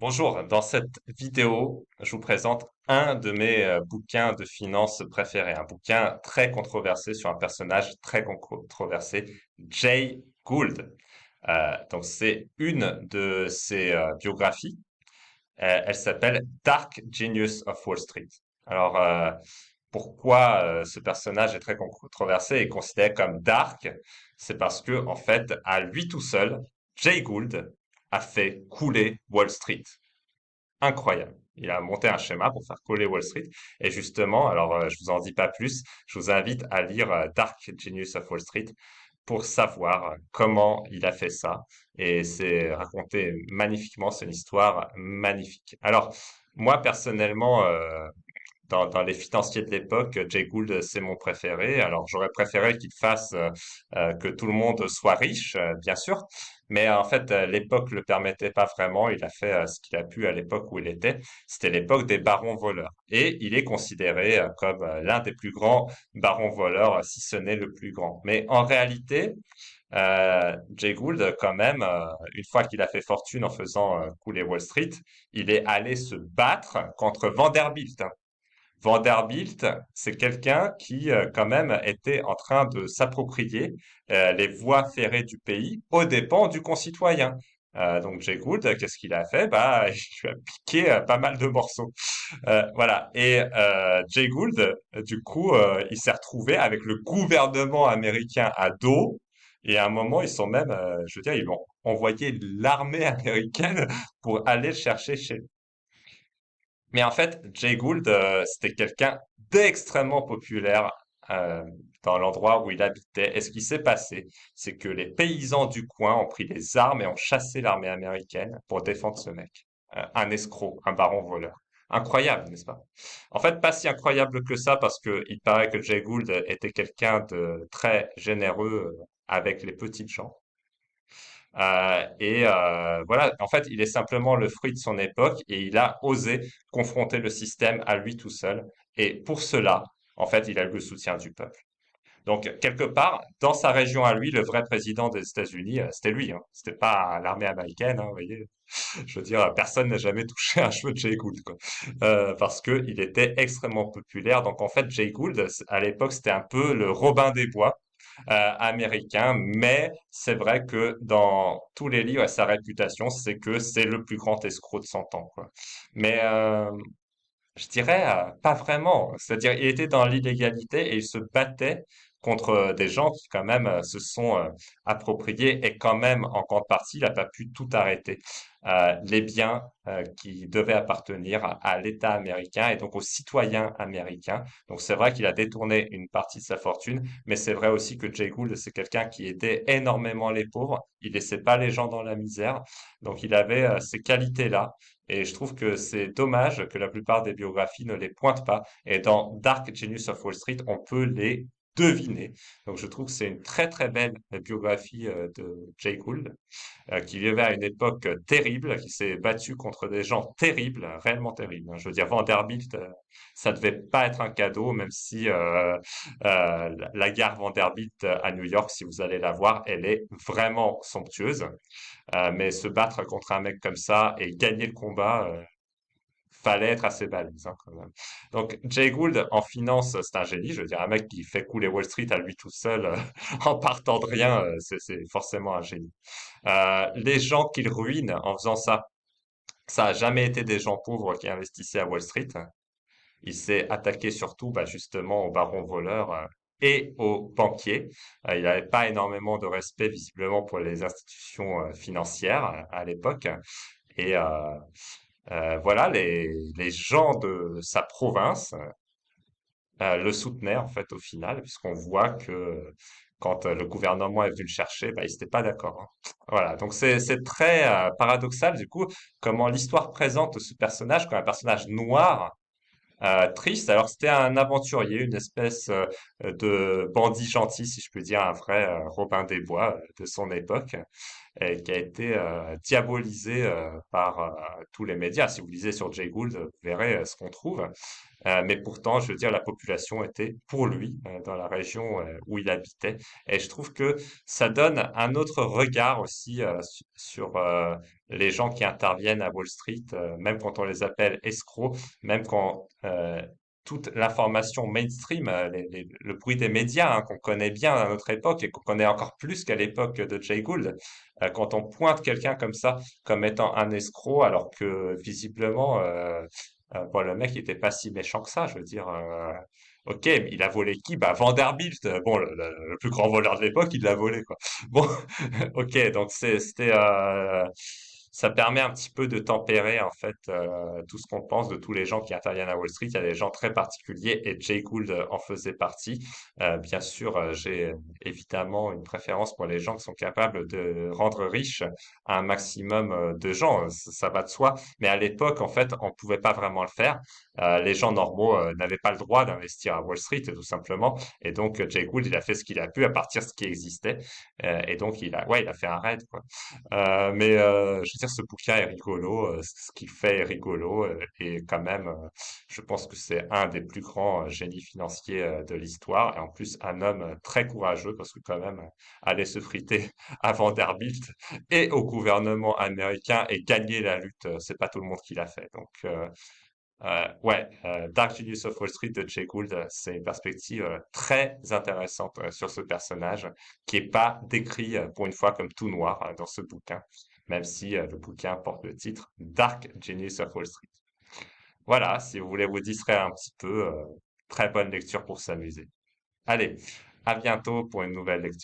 Bonjour, dans cette vidéo, je vous présente un de mes bouquins de finance préférés, un bouquin très controversé sur un personnage très controversé, Jay Gould. Donc c'est une de ses biographies. Elle s'appelle Dark Genius of Wall Street. Alors pourquoi ce personnage est très controversé et considéré comme dark? C'est parce que en fait, à lui tout seul, Jay Gould a fait couler Wall Street. Incroyable. Il a monté un schéma pour faire coller Wall Street. Et justement, alors je vous en dis pas plus, je vous invite à lire Dark Genius of Wall Street pour savoir comment il a fait ça. Et c'est raconté magnifiquement, c'est une histoire magnifique. Alors, moi personnellement, dans les financiers de l'époque, Jay Gould, c'est mon préféré. Alors, j'aurais préféré qu'il fasse que tout le monde soit riche, bien sûr, mais en fait, l'époque le permettait pas vraiment. Il a fait ce qu'il a pu à l'époque où il était. C'était l'époque des barons voleurs, et il est considéré comme l'un des plus grands barons voleurs, si ce n'est le plus grand. Mais en réalité, Jay Gould, quand même, une fois qu'il a fait fortune en faisant couler Wall Street, il est allé se battre contre Vanderbilt. Vanderbilt, c'est quelqu'un qui, quand même, était en train de s'approprier les voies ferrées du pays aux dépens du concitoyen. Donc Jay Gould, qu'est-ce qu'il a fait? Bah, il lui a piqué pas mal de morceaux. Voilà. Et Jay Gould, du coup, il s'est retrouvé avec le gouvernement américain à dos. Et à un moment, ils sont même, je veux dire, ils vont envoyer l'armée américaine pour aller le chercher chez lui. Mais en fait, Jay Gould, c'était quelqu'un d'extrêmement populaire euh, dans l'endroit où il habitait. Et ce qui s'est passé, c'est que les paysans du coin ont pris les armes et ont chassé l'armée américaine pour défendre ce mec. Un escroc, un baron voleur. Incroyable, n'est-ce pas? En fait, pas si incroyable que ça, parce que il paraît que Jay Gould était quelqu'un de très généreux avec les petites gens. Voilà, en fait, il est simplement le fruit de son époque et il a osé confronter le système à lui tout seul. Et pour cela, en fait, il a eu le soutien du peuple. Donc, quelque part, dans sa région à lui, le vrai président des États-Unis, c'était lui. Hein. C'était pas l'armée américaine, hein, vous voyez. Je veux dire, personne n'a jamais touché un cheveu de Jay Gould, quoi. Parce que il était extrêmement populaire. Donc, en fait, Jay Gould, à l'époque, c'était un peu le Robin des Bois américain, mais c'est vrai que dans tous les livres, sa réputation, c'est que c'est le plus grand escroc de son temps, quoi. Mais je dirais pas vraiment. C'est-à-dire, il était dans l'illégalité et il se battait contre des gens qui quand même se sont appropriés et quand même en grande partie, il n'a pas pu tout arrêter. Les biens qui devaient appartenir à l'État américain et donc aux citoyens américains. Donc c'est vrai qu'il a détourné une partie de sa fortune, mais c'est vrai aussi que Jay Gould, c'est quelqu'un qui aidait énormément les pauvres. Il laissait pas les gens dans la misère. Donc il avait ces qualités-là. Et je trouve que c'est dommage que la plupart des biographies ne les pointent pas. Et dans Dark Genius of Wall Street, on peut les deviner. Donc je trouve que c'est une très très belle biographie de Jay Gould, qui vivait à une époque terrible, qui s'est battu contre des gens terribles, réellement terribles. Hein. Je veux dire, Vanderbilt, ça devait pas être un cadeau, même si la gare Vanderbilt à New York, si vous allez la voir, elle est vraiment somptueuse. Mais se battre contre un mec comme ça et gagner le combat, fallait être assez balèze, hein, quand même. Donc, Jay Gould, en finance, c'est un génie. Je veux dire, un mec qui fait couler Wall Street à lui tout seul, en partant de rien, c'est forcément un génie. Les gens qu'il ruine en faisant ça, ça a jamais été des gens pauvres qui investissaient à Wall Street. Il s'est attaqué surtout, bah, justement, aux barons voleurs, et aux banquiers. Il n'avait pas énormément de respect, visiblement, pour les institutions financières à l'époque. Et voilà, les gens de sa province le soutenaient, en fait, au final, puisqu'on voit que quand le gouvernement est venu le chercher, bah, ils n'étaient pas d'accord. Hein. Voilà, donc c'est très paradoxal, du coup, comment l'histoire présente ce personnage comme un personnage noir triste. Alors c'était un aventurier, une espèce de bandit gentil, si je peux dire, un vrai Robin des Bois de son époque. et qui a été diabolisé par tous les médias. Si vous lisez sur Jay Gould, vous verrez ce qu'on trouve. Mais pourtant, je veux dire, la population était pour lui dans la région où il habitait. Et je trouve que ça donne un autre regard aussi sur les gens qui interviennent à Wall Street, même quand on les appelle escrocs, même quand toute l'information mainstream, le bruit des médias qu'on connaît bien à notre époque et qu'on connaît encore plus qu'à l'époque de Jay Gould, quand on pointe quelqu'un comme ça comme étant un escroc, alors que visiblement bon, le mec il était pas si méchant que ça, je veux dire. Ok, mais il a volé qui? Bah Vanderbilt, bon, le plus grand voleur de l'époque, il l'a volé, quoi. Bon, ok, donc ça permet un petit peu de tempérer en fait tout ce qu'on pense de tous les gens qui interviennent à Wall Street. Il y a des gens très particuliers et Jay Gould en faisait partie. Bien sûr, j'ai évidemment une préférence pour les gens qui sont capables de rendre riches un maximum de gens. Ça va de soi. Mais à l'époque, en fait, on pouvait pas vraiment le faire. Les gens normaux n'avaient pas le droit d'investir à Wall Street, tout simplement. Et donc, Jay Gould, il a fait ce qu'il a pu à partir de ce qui existait. Et donc, il a fait un raid, quoi. Je veux dire, ce bouquin est rigolo, ce qu'il fait est rigolo, et quand même, je pense que c'est un des plus grands génies financiers de l'histoire, et en plus un homme très courageux, parce que quand même, aller se friter à Vanderbilt et au gouvernement américain et gagner la lutte, c'est pas tout le monde qui l'a fait. Donc, ouais, Dark Genius of Wall Street de Jay Gould, c'est une perspective très intéressante sur ce personnage qui est pas décrit pour une fois comme tout noir dans ce bouquin, même si le bouquin porte le titre Dark Genius of Wall Street. Voilà, si vous voulez vous distraire un petit peu, très bonne lecture pour s'amuser. Allez, à bientôt pour une nouvelle lecture.